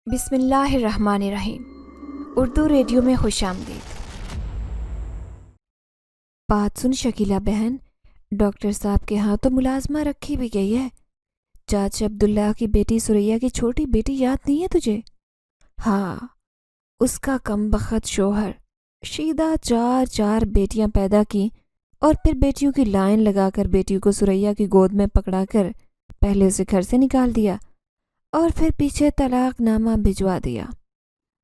بسم اللہ الرحمن الرحیم۔ اردو ریڈیو میں خوش آمدید۔ بات سن شکیلہ بہن، ڈاکٹر صاحب کے ہاں تو ملازمہ رکھی بھی گئی ہے۔ چاچا عبداللہ کی بیٹی سریا کی چھوٹی بیٹی یاد نہیں ہے تجھے؟ ہاں، اس کا کم بخت شوہر شیدہ چار بیٹیاں پیدا کی اور پھر بیٹیوں کی لائن لگا کر بیٹیوں کو سریا کی گود میں پکڑا کر پہلے اسے گھر سے نکال دیا اور پھر پیچھے طلاق نامہ بھجوا دیا۔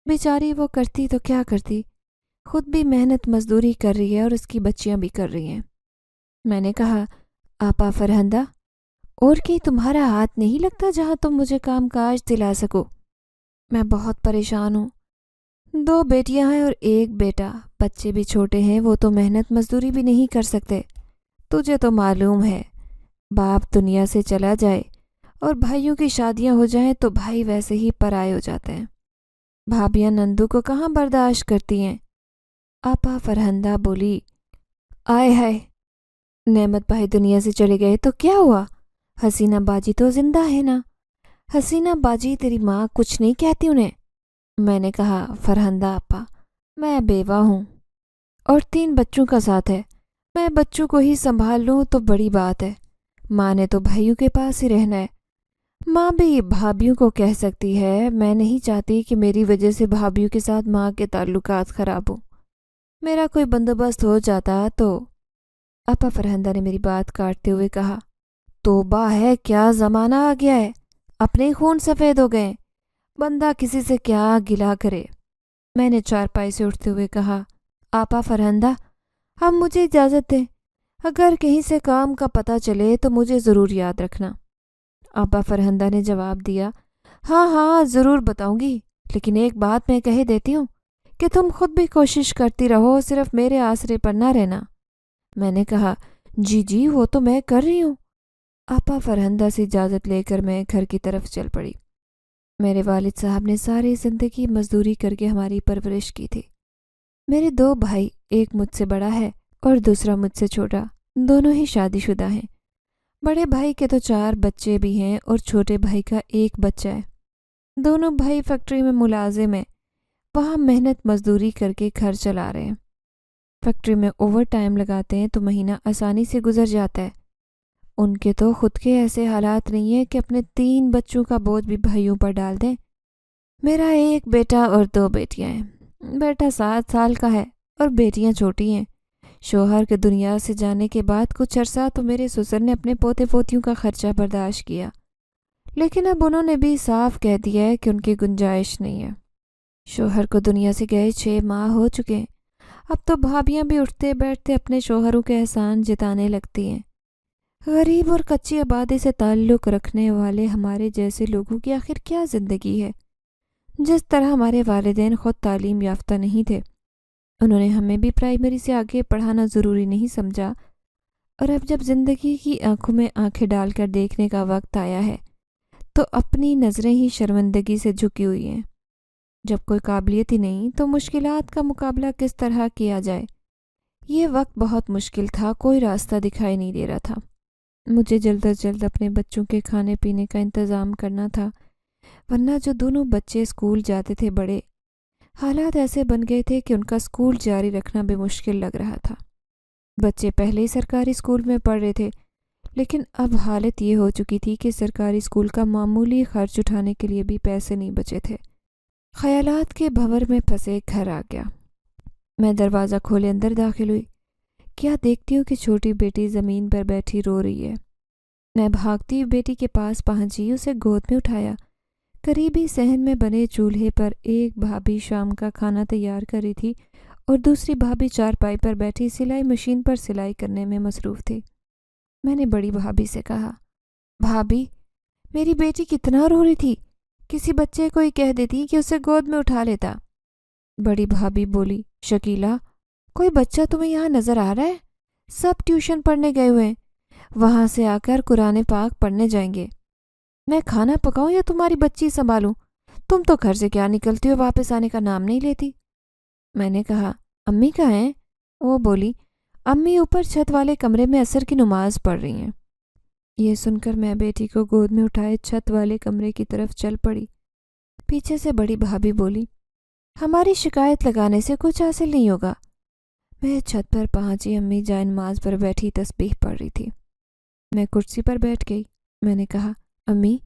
بیچاری وہ کرتی تو کیا کرتی، خود بھی محنت مزدوری کر رہی ہے اور اس کی بچیاں بھی کر رہی ہیں۔ میں نے کہا، آپا فرہندہ، اور کہیں تمہارا ہاتھ نہیں لگتا جہاں تم مجھے کام کاج دلا سکو؟ میں بہت پریشان ہوں، 2 بیٹیاں ہیں اور 1 بیٹا، بچے بھی چھوٹے ہیں، وہ تو محنت مزدوری بھی نہیں کر سکتے۔ تجھے تو معلوم ہے، باپ دنیا سے چلا جائے اور بھائیوں کی شادیاں ہو جائیں تو بھائی ویسے ہی پرائے ہو جاتے ہیں۔ بھابیاں نندو کو کہاں برداشت کرتی ہیں؟ آپا فرہندہ بولی، آئے ہائے، نعمت بھائی دنیا سے چلے گئے تو کیا ہوا؟ حسینہ باجی تو زندہ ہے نا؟ حسینہ باجی تیری ماں کچھ نہیں کہتی انہیں؟ میں نے کہا، فرہندہ آپا، میں بیوہ ہوں اور 3 بچوں کا ساتھ ہے، میں بچوں کو ہی سنبھال لوں تو بڑی بات ہے۔ ماں نے تو بھائیوں کے پاس ہی رہنا ہے۔ ماں بھی بھابیوں کو کہہ سکتی ہے، میں نہیں چاہتی کہ میری وجہ سے بھابیوں کے ساتھ ماں کے تعلقات خراب ہوں۔ میرا کوئی بندوبست ہو جاتا تو۔ آپا فرہندہ نے میری بات کاٹتے ہوئے کہا، توبہ ہے، کیا زمانہ آ گیا ہے، اپنے خون سفید ہو گئے، بندہ کسی سے کیا گلہ کرے۔ میں نے چارپائی سے اٹھتے ہوئے کہا، آپا فرہندہ، اب مجھے اجازت دیں، اگر کہیں سے کام کا پتہ چلے تو مجھے ضرور یاد رکھنا۔ آپا فرہندہ نے جواب دیا، ہاں ضرور بتاؤں گی، لیکن ایک بات میں کہہ دیتی ہوں کہ تم خود بھی کوشش کرتی رہو، صرف میرے آسرے پر نہ رہنا۔ میں نے کہا، جی وہ تو میں کر رہی ہوں۔ آپا فرہندہ سے اجازت لے کر میں گھر کی طرف چل پڑی۔ میرے والد صاحب نے ساری زندگی مزدوری کر کے ہماری پرورش کی تھی۔ میرے 2 بھائی، ایک مجھ سے بڑا ہے اور دوسرا مجھ سے چھوٹا، دونوں ہی شادی شدہ ہیں۔ بڑے بھائی کے تو 4 بچے بھی ہیں اور چھوٹے بھائی کا 1 بچہ ہے۔ دونوں بھائی فیکٹری میں ملازم ہیں، وہاں محنت مزدوری کر کے گھر چلا رہے ہیں۔ فیکٹری میں اوور ٹائم لگاتے ہیں تو مہینہ آسانی سے گزر جاتا ہے۔ ان کے تو خود کے ایسے حالات نہیں ہیں کہ اپنے 3 بچوں کا بوجھ بھی بھائیوں پر ڈال دیں۔ میرا 1 بیٹا اور 2 بیٹیاں ہیں۔ بیٹا 7 سال کا ہے اور بیٹیاں چھوٹی ہیں۔ شوہر کے دنیا سے جانے کے بعد کچھ عرصہ تو میرے سسر نے اپنے پوتے پوتیوں کا خرچہ برداشت کیا، لیکن اب انہوں نے بھی صاف کہہ دیا ہے کہ ان کی گنجائش نہیں ہے۔ شوہر کو دنیا سے گئے 6 ماہ ہو چکے ہیں۔ اب تو بھابیاں بھی اٹھتے بیٹھتے اپنے شوہروں کے احسان جتانے لگتی ہیں۔ غریب اور کچی آبادی سے تعلق رکھنے والے ہمارے جیسے لوگوں کی آخر کیا زندگی ہے؟ جس طرح ہمارے والدین خود تعلیم یافتہ نہیں تھے، انہوں نے ہمیں بھی پرائمری سے آگے پڑھانا ضروری نہیں سمجھا، اور اب جب زندگی کی آنکھوں میں آنکھیں ڈال کر دیکھنے کا وقت آیا ہے تو اپنی نظریں ہی شرمندگی سے جھکی ہوئی ہیں۔ جب کوئی قابلیت ہی نہیں تو مشکلات کا مقابلہ کس طرح کیا جائے؟ یہ وقت بہت مشکل تھا، کوئی راستہ دکھائی نہیں دے رہا تھا۔ مجھے جلد از جلد اپنے بچوں کے کھانے پینے کا انتظام کرنا تھا، ورنہ جو دونوں بچے اسکول جاتے تھے بڑے، حالات ایسے بن گئے تھے کہ ان کا اسکول جاری رکھنا بھی مشکل لگ رہا تھا۔ بچے پہلے ہی سرکاری اسکول میں پڑھ رہے تھے، لیکن اب حالت یہ ہو چکی تھی کہ سرکاری اسکول کا معمولی خرچ اٹھانے کے لیے بھی پیسے نہیں بچے تھے۔ خیالات کے بھنور میں پھنسے گھر آ گیا۔ میں دروازہ کھولے اندر داخل ہوئی، کیا دیکھتی ہوں کہ چھوٹی بیٹی زمین پر بیٹھی رو رہی ہے۔ میں بھاگتی ہوئی بیٹی کے پاس پہنچی، اسے گود میں اٹھایا۔ قریبی صحن میں بنے چولہے پر ایک بھابھی شام کا کھانا تیار کر رہی تھی اور دوسری بھابھی چارپائی پر بیٹھی سلائی مشین پر سلائی کرنے میں مصروف تھی۔ میں نے بڑی بھابھی سے کہا، بھابھی، میری بیٹی کتنا رو رہی تھی، کسی بچے کو ہی کہہ دیتی کہ اسے گود میں اٹھا لیتا۔ بڑی بھابھی بولی، شکیلہ، کوئی بچہ تمہیں یہاں نظر آ رہا ہے؟ سب ٹیوشن پڑھنے گئے ہوئے ہیں، وہاں سے آ کر قرآن پاک پڑھنے جائیں گے۔ میں کھانا پکاؤں یا تمہاری بچی سنبھالوں؟ تم تو گھر سے کیا نکلتی ہو، واپس آنے کا نام نہیں لیتی۔ میں نے کہا، امی کہاں ہیں؟ وہ بولی، امی اوپر چھت والے کمرے میں عصر کی نماز پڑھ رہی ہیں۔ یہ سن کر میں بیٹی کو گود میں اٹھائے چھت والے کمرے کی طرف چل پڑی۔ پیچھے سے بڑی بھابھی بولی، ہماری شکایت لگانے سے کچھ حاصل نہیں ہوگا۔ میں چھت پر پہنچی، امی جان نماز پر بیٹھی تسبیح پڑھ رہی تھی۔ میں کرسی پر بیٹھ گئی۔ میں نے کہا، امی،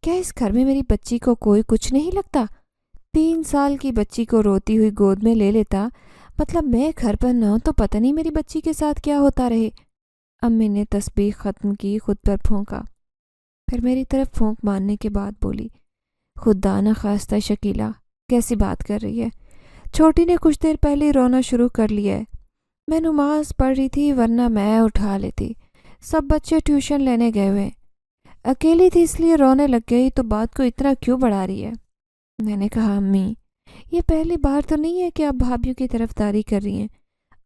کیا اس گھر میں میری بچی کو کوئی کچھ نہیں لگتا؟ 3 سال کی بچی کو روتی ہوئی گود میں لے لیتا، مطلب میں گھر پر نہ ہوں تو پتہ نہیں میری بچی کے ساتھ کیا ہوتا رہے۔ امی نے تسبیح ختم کی، خود پر پھونکا، پھر میری طرف پھونک مارنے کے بعد بولی، خدا نہ خواستہ شکیلہ، کیسی بات کر رہی ہے؟ چھوٹی نے کچھ دیر پہلے ہی رونا شروع کر لیا ہے۔ میں نماز پڑھ رہی تھی، ورنہ میں اٹھا لیتی۔ سب بچے ٹیوشن لینے گئے ہوئے، اکیلی تھی اس لیے رونے لگ گئی، تو بات کو اتنا کیوں بڑھا رہی ہے؟ میں نے کہا، امی، یہ پہلی بار تو نہیں ہے کہ آپ بھابھیوں کی طرفداری کر رہی ہیں،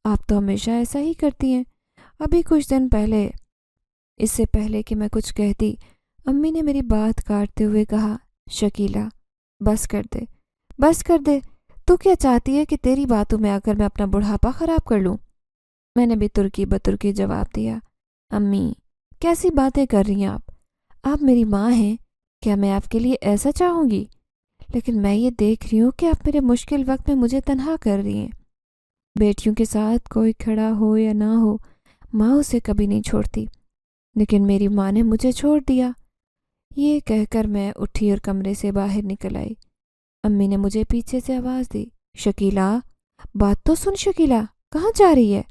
آپ تو ہمیشہ ایسا ہی کرتی ہیں۔ ابھی کچھ دن پہلے، اس سے پہلے کہ میں کچھ کہتی، امی نے میری بات کاٹتے ہوئے کہا، شکیلہ، بس کر دے، بس کر دے، تو کیا چاہتی ہے کہ تیری باتوں میں آ کر میں اپنا بڑھاپا خراب کر لوں؟ میں نے بھی ترکی بترکی جواب دیا، امی، کیسی باتیں کر رہی ہیں آپ میری ماں ہیں، کیا میں آپ کے لیے ایسا چاہوں گی؟ لیکن میں یہ دیکھ رہی ہوں کہ آپ میرے مشکل وقت میں مجھے تنہا کر رہی ہیں۔ بیٹیوں کے ساتھ کوئی کھڑا ہو یا نہ ہو، ماں اسے کبھی نہیں چھوڑتی، لیکن میری ماں نے مجھے چھوڑ دیا۔ یہ کہہ کر میں اٹھی اور کمرے سے باہر نکل آئی۔ امی نے مجھے پیچھے سے آواز دی، شکیلہ، بات تو سن شکیلہ، کہاں جا رہی ہے؟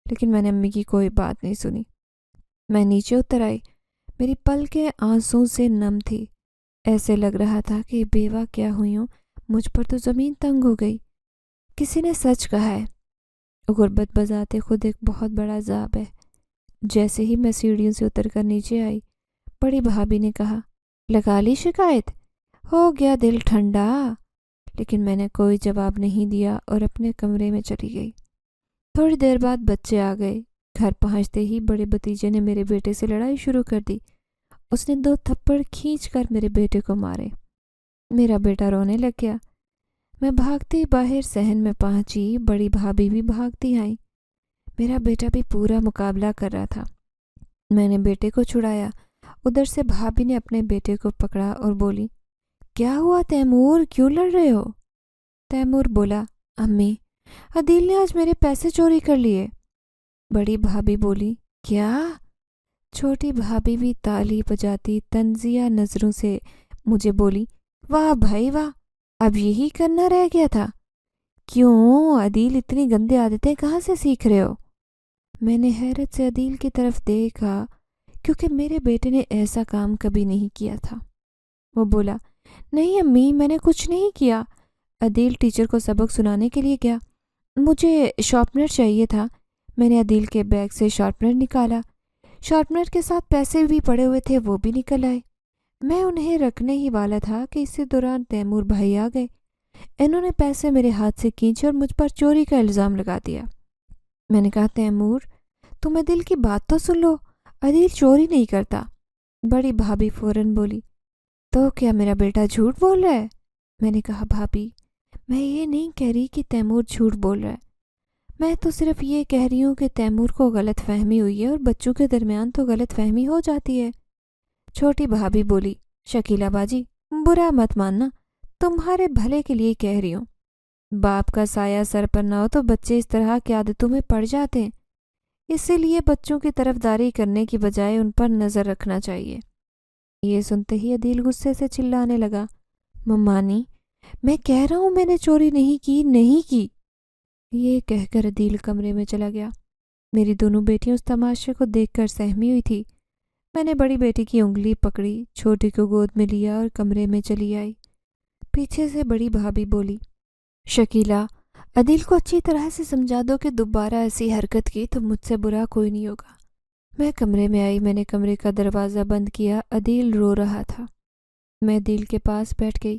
لیکن میں نے امی کی کوئی بات نہیں سنی۔ میں نیچے اتر آئی، میری پلکیں آنسوں سے نم تھی، ایسے لگ رہا تھا کہ بیوہ کیا ہوئی ہوں، مجھ پر تو زمین تنگ ہو گئی۔ کسی نے سچ کہا ہے، غربت بذات خود ایک بہت بڑا عذاب ہے۔ جیسے ہی میں سیڑھیوں سے اتر کر نیچے آئی، بڑی بھابھی نے کہا، لگا لی شکایت؟ ہو گیا دل ٹھنڈا؟ لیکن میں نے کوئی جواب نہیں دیا اور اپنے کمرے میں چلی گئی۔ تھوڑی دیر بعد بچے آ گئے۔ گھر پہنچتے ہی بڑے بھتیجے نے میرے بیٹے سے لڑائی شروع کر دی۔ اس نے 2 تھپڑ کھینچ کر میرے بیٹے کو مارے۔ میرا بیٹا رونے لگ گیا۔ میں بھاگتی باہر صحن میں پہنچی، بڑی بھابھی بھی بھاگتی آئی۔ میرا بیٹا بھی پورا مقابلہ کر رہا تھا۔ میں نے بیٹے کو چھڑایا، ادھر سے بھابھی نے اپنے بیٹے کو پکڑا اور بولی، کیا ہوا تیمور، کیوں لڑ رہے ہو؟ تیمور بولا، امی، عدیل نے آج میرے پیسے چوری کر لیے۔ بڑی بھابھی بولی، کیا؟ چھوٹی بھابھی بھی تالی بجاتی طنزیہ نظروں سے مجھے بولی، واہ بھائی واہ، اب یہی کرنا رہ گیا تھا؟ کیوں عدیل، اتنی گندی عادتیں کہاں سے سیکھ رہے ہو؟ میں نے حیرت سے عدیل کی طرف دیکھا، کیونکہ میرے بیٹے نے ایسا کام کبھی نہیں کیا تھا۔ وہ بولا، نہیں امی، میں نے کچھ نہیں کیا۔ عدیل ٹیچر کو سبق سنانے کے لیے گیا، مجھے شارپنر چاہیے تھا۔ میں نے عدیل کے بیگ سے شارپنر نکالا، شارپنر کے ساتھ پیسے بھی پڑے ہوئے تھے، وہ بھی نکل آئے۔ میں انہیں رکھنے ہی والا تھا کہ اسی دوران تیمور بھائی آ گئے۔ انہوں نے پیسے میرے ہاتھ سے کھینچے اور مجھ پر چوری کا الزام لگا دیا۔ میں نے کہا، تیمور، تم عدیل کی بات تو سن لو، عدیل چوری نہیں کرتا۔ بڑی بھابھی فوراً بولی، تو کیا میرا بیٹا جھوٹ بول رہا ہے؟ میں نے کہا، بھابھی، میں یہ نہیں کہہ رہی کہ تیمور جھوٹ بول رہا ہے، میں تو صرف یہ کہہ رہی ہوں کہ تیمور کو غلط فہمی ہوئی ہے، اور بچوں کے درمیان تو غلط فہمی ہو جاتی ہے۔ چھوٹی بھابھی بولی، شکیلہ باجی، برا مت ماننا، تمہارے بھلے کے لیے کہہ رہی ہوں۔ باپ کا سایہ سر پر نہ ہو تو بچے اس طرح کی عادتوں میں پڑ جاتے ہیں، اسی لیے بچوں کی طرفداری کرنے کی بجائے ان پر نظر رکھنا چاہیے۔ یہ سنتے ہی عدیل غصے سے چلانے لگا، ممانی، میں کہہ رہا ہوں میں نے چوری نہیں کی، نہیں کی۔ یہ کہہ کر عدیل کمرے میں چلا گیا۔ میری دونوں بیٹیاں اس تماشے کو دیکھ کر سہمی ہوئی تھی۔ میں نے بڑی بیٹی کی انگلی پکڑی، چھوٹی کو گود میں لیا اور کمرے میں چلی آئی۔ پیچھے سے بڑی بھابھی بولی، شکیلہ، عدیل کو اچھی طرح سے سمجھا دو کہ دوبارہ ایسی حرکت کی تو مجھ سے برا کوئی نہیں ہوگا۔ میں کمرے میں آئی، میں نے کمرے کا دروازہ بند کیا۔ عدیل رو رہا تھا۔ میں عدیل کے پاس بیٹھ گئی۔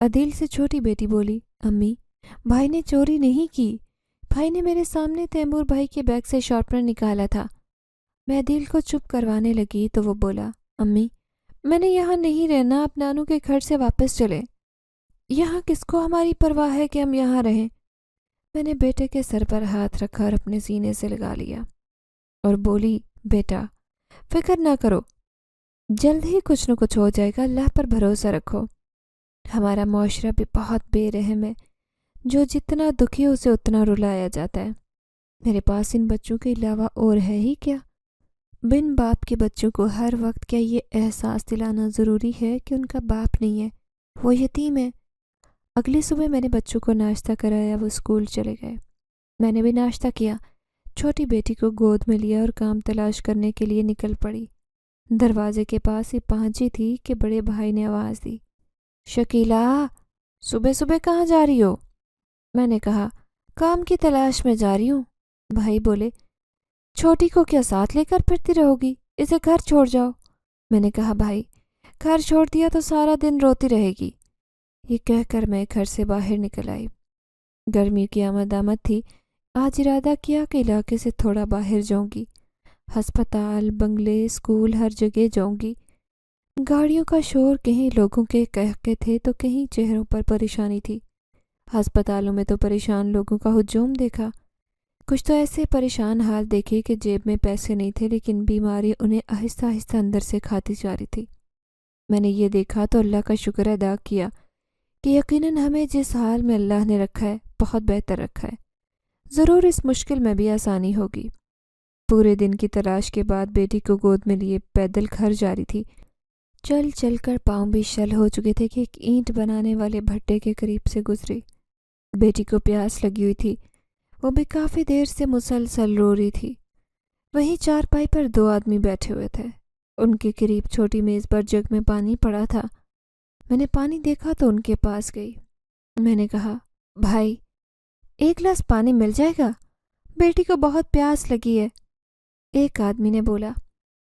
عدیل سے چھوٹی بیٹی بولی، امی، بھائی نے چوری نہیں کی، بھائی نے میرے سامنے تیمور بھائی کے بیگ سے شارپنر نکالا تھا۔ میں عدیل کو چپ کروانے لگی تو وہ بولا، امی، میں نے یہاں نہیں رہنا، آپ نانو کے گھر سے واپس چلے، یہاں کس کو ہماری پرواہ ہے کہ ہم یہاں رہیں۔ میں نے بیٹے کے سر پر ہاتھ رکھا اور اپنے سینے سے لگا لیا اور بولی، بیٹا، فکر نہ کرو، جلد ہی کچھ نہ کچھ ہو جائے گا، اللہ پر بھروسہ رکھو۔ ہمارا معاشرہ بھی بہت بے رحم ہے، جو جتنا دکھی اسے اتنا رلایا جاتا ہے۔ میرے پاس ان بچوں کے علاوہ اور ہے ہی کیا؟ بن باپ کے بچوں کو ہر وقت کیا یہ احساس دلانا ضروری ہے کہ ان کا باپ نہیں ہے، وہ یتیم ہے؟ اگلی صبح میں نے بچوں کو ناشتہ کرایا، وہ اسکول چلے گئے۔ میں نے بھی ناشتہ کیا، چھوٹی بیٹی کو گود میں لیا اور کام تلاش کرنے کے لیے نکل پڑی۔ دروازے کے پاس ہی پہنچی تھی کہ بڑے بھائی نے آواز دی، شکیلا، صبح صبح کہاں جا رہی ہو؟ میں نے کہا، کام کی تلاش میں جا رہی ہوں۔ بھائی بولے، چھوٹی کو کیا ساتھ لے کر پھرتی رہو گی؟ اسے گھر چھوڑ جاؤ۔ میں نے کہا، بھائی، گھر چھوڑ دیا تو سارا دن روتی رہے گی۔ یہ کہہ کر میں گھر سے باہر نکل آئی۔ گرمی کی آمد تھی، آج ارادہ کیا کہ علاقے سے تھوڑا باہر جاؤں گی۔ ہسپتال، بنگلے، اسکول، ہر جگہ جاؤں گی۔ گاڑیوں کا شور، کہیں لوگوں کے قہقہے تھے تو کہیں چہروں پر پریشانی تھی۔ ہسپتالوں میں تو پریشان لوگوں کا ہجوم دیکھا، کچھ تو ایسے پریشان حال دیکھے کہ جیب میں پیسے نہیں تھے لیکن بیماری انہیں آہستہ آہستہ اندر سے کھاتی جا رہی تھی۔ میں نے یہ دیکھا تو اللہ کا شکر ادا کیا کہ یقیناً ہمیں جس حال میں اللہ نے رکھا ہے بہت بہتر رکھا ہے، ضرور اس مشکل میں بھی آسانی ہوگی۔ پورے دن کی تلاش کے بعد بیٹی کو گود میں لیے پیدل گھر جا رہی تھی۔ چل چل کر پاؤں بھی شل ہو چکے تھے کہ ایک اینٹ بنانے والے بھٹے کے قریب سے گزری۔ بیٹی کو پیاس لگی ہوئی تھی، وہ بھی کافی دیر سے مسلسل رو رہی تھی۔ وہیں چارپائی پر دو آدمی بیٹھے ہوئے تھے، ان کے قریب چھوٹی میز پر جگ میں پانی پڑا تھا۔ میں نے پانی دیکھا تو ان کے پاس گئی۔ میں نے کہا، بھائی، ایک گلاس پانی مل جائے گا؟ بیٹی کو بہت پیاس لگی ہے۔ ایک آدمی نے بولا،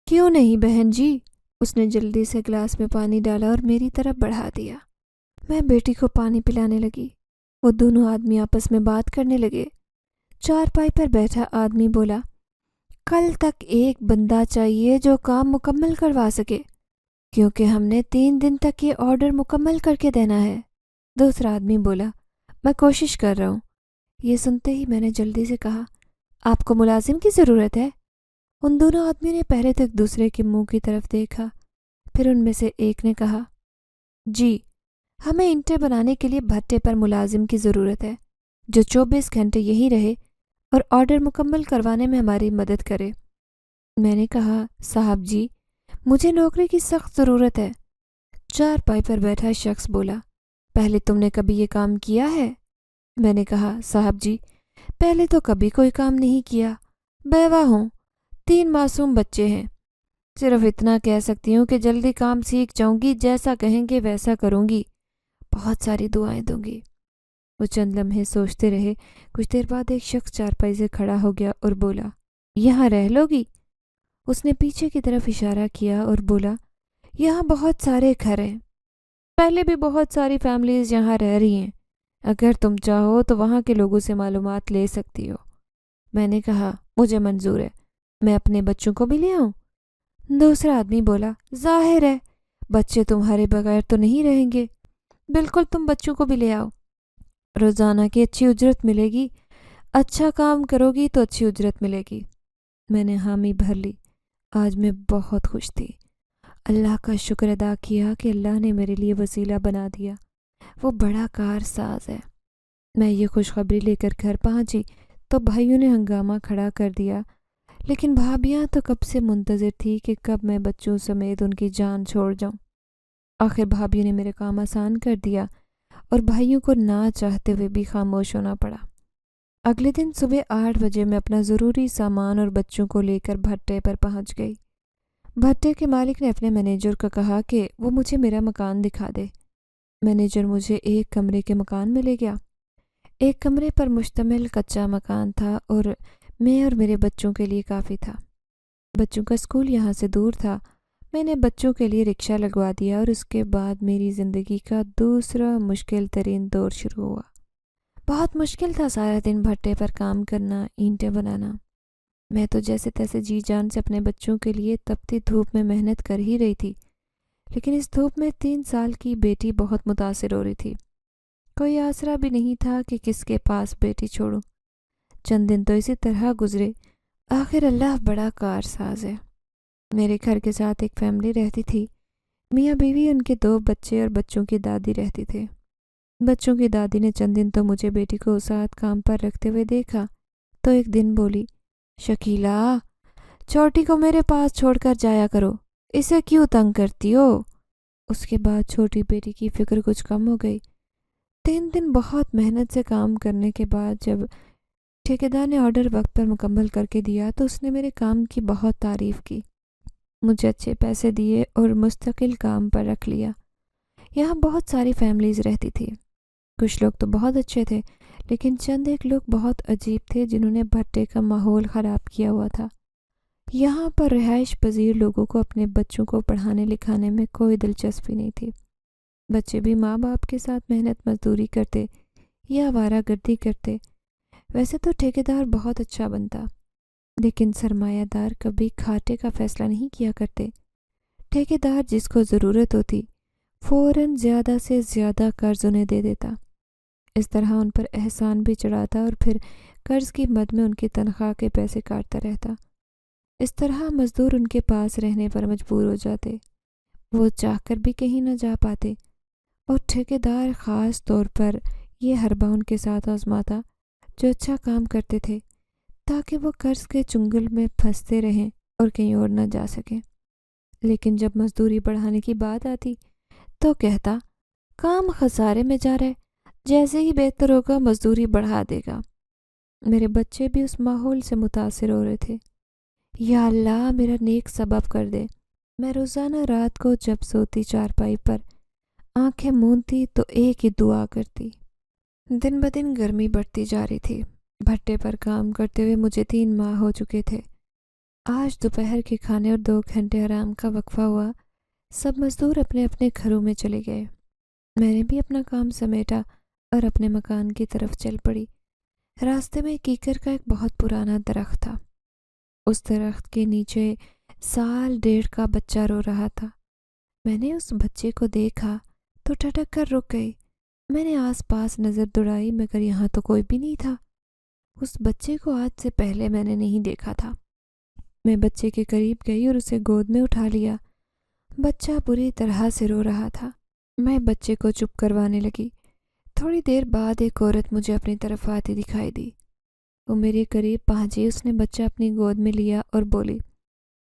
کیوں نہیں بہن جی۔ اس نے جلدی سے گلاس میں پانی ڈالا اور میری طرف بڑھا دیا۔ میں بیٹی کو پانی پلانے لگی۔ وہ دونوں آدمی آپس میں بات کرنے لگے۔ چارپائی پر بیٹھا آدمی بولا، کل تک ایک بندہ چاہیے جو کام مکمل کروا سکے، کیونکہ ہم نے 3 دن تک یہ آرڈر مکمل کر کے دینا ہے۔ دوسرا آدمی بولا، میں کوشش کر رہا ہوں۔ یہ سنتے ہی میں نے جلدی سے کہا، آپ کو ملازم کی ضرورت ہے؟ ان دونوں آدمی نے پہلے تو ایک دوسرے کے منہ کی طرف دیکھا، پھر ان میں سے ایک نے کہا، جی، ہمیں اینٹیں بنانے کے لیے بھٹے پر ملازم کی ضرورت ہے جو 24 گھنٹے یہیں رہے اور آرڈر مکمل کروانے میں ہماری مدد کرے۔ میں نے کہا، صاحب جی، مجھے نوکری کی سخت ضرورت ہے۔ چارپائی پر بیٹھا شخص بولا، پہلے تم نے کبھی یہ کام کیا ہے؟ میں نے کہا، صاحب جی، پہلے تو کبھی کوئی کام نہیں کیا، بیوہ ہوں، 3 معصوم بچے ہیں۔ صرف اتنا کہہ سکتی ہوں کہ جلدی کام سیکھ جاؤں گی، جیسا کہیں گے ویسا کروں گی، بہت ساری دعائیں دوں گی۔ وہ چند لمحے سوچتے رہے، کچھ دیر بعد ایک شخص چارپائی سے کھڑا ہو گیا اور بولا، یہاں رہ لو گی؟ اس نے پیچھے کی طرف اشارہ کیا اور بولا، یہاں بہت سارے گھر ہیں، پہلے بھی بہت ساری فیملیز یہاں رہ رہی ہیں، اگر تم چاہو تو وہاں کے لوگوں سے معلومات لے سکتی ہو۔ میں نے کہا، مجھے منظور ہے، میں اپنے بچوں کو بھی لے آؤں؟ دوسرا آدمی بولا، ظاہر ہے، بچے تمہارے بغیر تو نہیں رہیں گے، بالکل، تم بچوں کو بھی لے آؤ، روزانہ کی اچھی اجرت ملے گی، اچھا کام کرو گی تو اچھی اجرت ملے گی۔ میں نے حامی بھر لی۔ آج میں بہت خوش تھی، اللہ کا شکر ادا کیا کہ اللہ نے میرے لیے وسیلہ بنا دیا، وہ بڑا کار ساز ہے۔ میں یہ خوشخبری لے کر گھر پہنچی تو بھائیوں نے ہنگامہ کھڑا کر دیا، لیکن بھابیاں تو کب سے منتظر تھی کہ کب میں بچوں سمیت ان کی جان چھوڑ جاؤں۔ آخر بھابیوں نے میرے کام آسان کر دیا اور بھائیوں کو نہ چاہتے ہوئے بھی خاموش ہونا پڑا۔ اگلے دن صبح 8 بجے میں اپنا ضروری سامان اور بچوں کو لے کر بھٹے پر پہنچ گئی۔ بھٹے کے مالک نے اپنے مینیجر کو کہا کہ وہ مجھے میرا مکان دکھا دے۔ مینیجر مجھے ایک کمرے کے مکان میں لے گیا۔ ایک کمرے پر مشتمل کچا مکان تھا اور میں اور میرے بچوں کے لیے کافی تھا۔ بچوں کا اسکول یہاں سے دور تھا۔ میں نے بچوں کے لیے رکشہ لگوا دیا اور اس کے بعد میری زندگی کا دوسرا مشکل ترین دور شروع ہوا۔ بہت مشکل تھا سارا دن بھٹے پر کام کرنا، اینٹیں بنانا۔ میں تو جیسے تیسے جی جان سے اپنے بچوں کے لیے تپتی دھوپ میں محنت کر ہی رہی تھی، لیکن اس دھوپ میں 3 سال کی بیٹی بہت متاثر ہو رہی تھی۔ کوئی آسرا بھی نہیں تھا کہ کس کے پاس بیٹی چھوڑوں۔ چند دن تو اسی طرح گزرے۔ آخر اللہ بڑا کارساز ہے۔ میرے گھر کے ساتھ ایک فیملی رہتی تھی، میاں بیوی، ان کے 2 بچے اور بچوں کی دادی رہتی تھے۔ بچوں کی دادی نے چند دن تو مجھے بیٹی کو ساتھ کام پر رکھتے ہوئے دیکھا تو ایک دن بولی، شکیلا، چھوٹی کو میرے پاس چھوڑ کر جایا کرو، اسے کیوں تنگ کرتی ہو؟ اس کے بعد چھوٹی بیٹی کی فکر کچھ کم ہو گئی۔ 3 دن بہت محنت سے کام کرنے کے بعد جب ٹھیکیدار نے آرڈر وقت پر مکمل کر کے دیا تو اس نے میرے کام کی بہت تعریف کی، مجھے اچھے پیسے دیے اور مستقل کام پر رکھ لیا۔ یہاں بہت ساری فیملیز رہتی تھی، کچھ لوگ تو بہت اچھے تھے، لیکن چند ایک لوگ بہت عجیب تھے جنہوں نے بھٹے کا ماحول خراب کیا ہوا تھا۔ یہاں پر رہائش پذیر لوگوں کو اپنے بچوں کو پڑھانے لکھانے میں کوئی دلچسپی نہیں تھی۔ بچے بھی ماں باپ کے ساتھ محنت مزدوری کرتے یا آوارہ گردی کرتے۔ ویسے تو ٹھیکیدار بہت اچھا بنتا، لیکن سرمایہ دار کبھی گھاٹے کا فیصلہ نہیں کیا کرتے۔ ٹھیکیدار جس کو ضرورت ہوتی فوراً زیادہ سے زیادہ قرض انہیں دے دیتا، اس طرح ان پر احسان بھی چڑھاتا اور پھر قرض کی مد میں ان کی تنخواہ کے پیسے کاٹتا رہتا۔ اس طرح مزدور ان کے پاس رہنے پر مجبور ہو جاتے، وہ چاہ کر بھی کہیں نہ جا پاتے، اور ٹھیکیدار خاص طور پر یہ حربہ ان کے ساتھ آزماتا جو اچھا کام کرتے تھے، تاکہ وہ قرض کے چنگل میں پھنستے رہیں اور کہیں اور نہ جا سکیں۔ لیکن جب مزدوری بڑھانے کی بات آتی تو کہتا، کام خسارے میں جا رہے، جیسے ہی بہتر ہوگا مزدوری بڑھا دے گا۔ میرے بچے بھی اس ماحول سے متاثر ہو رہے تھے۔ یا اللہ میرا نیک سبب کر دے، میں روزانہ رات کو جب سوتی چارپائی پر آنکھیں مونتی تو ایک ہی دعا کرتی۔ دن بدن گرمی بڑھتی جا رہی تھی۔ بھٹے پر کام کرتے ہوئے مجھے 3 ماہ ہو چکے تھے۔ آج دوپہر کے کھانے اور 2 گھنٹے آرام کا وقفہ ہوا۔ سب مزدور اپنے اپنے گھروں میں چلے گئے۔ میں نے بھی اپنا کام سمیٹا اور اپنے مکان کی طرف چل پڑی۔ راستے میں کیکر کا ایک بہت پرانا درخت تھا۔ اس درخت کے نیچے 1.5 سال کا بچہ رو رہا تھا۔ میں نے اس بچے کو دیکھا تو ٹھٹک کر رک گئی۔ میں نے آس پاس نظر دوڑائی مگر یہاں تو کوئی بھی نہیں تھا۔ اس بچے کو آج سے پہلے میں نے نہیں دیکھا تھا۔ میں بچے کے قریب گئی اور اسے گود میں اٹھا لیا۔ بچہ بری طرح سے رو رہا تھا۔ میں بچے کو چپ کروانے لگی۔ تھوڑی دیر بعد ایک عورت مجھے اپنی طرف آتی دکھائی دی۔ وہ میرے قریب پہنچی، اس نے بچہ اپنی گود میں لیا اور بولی،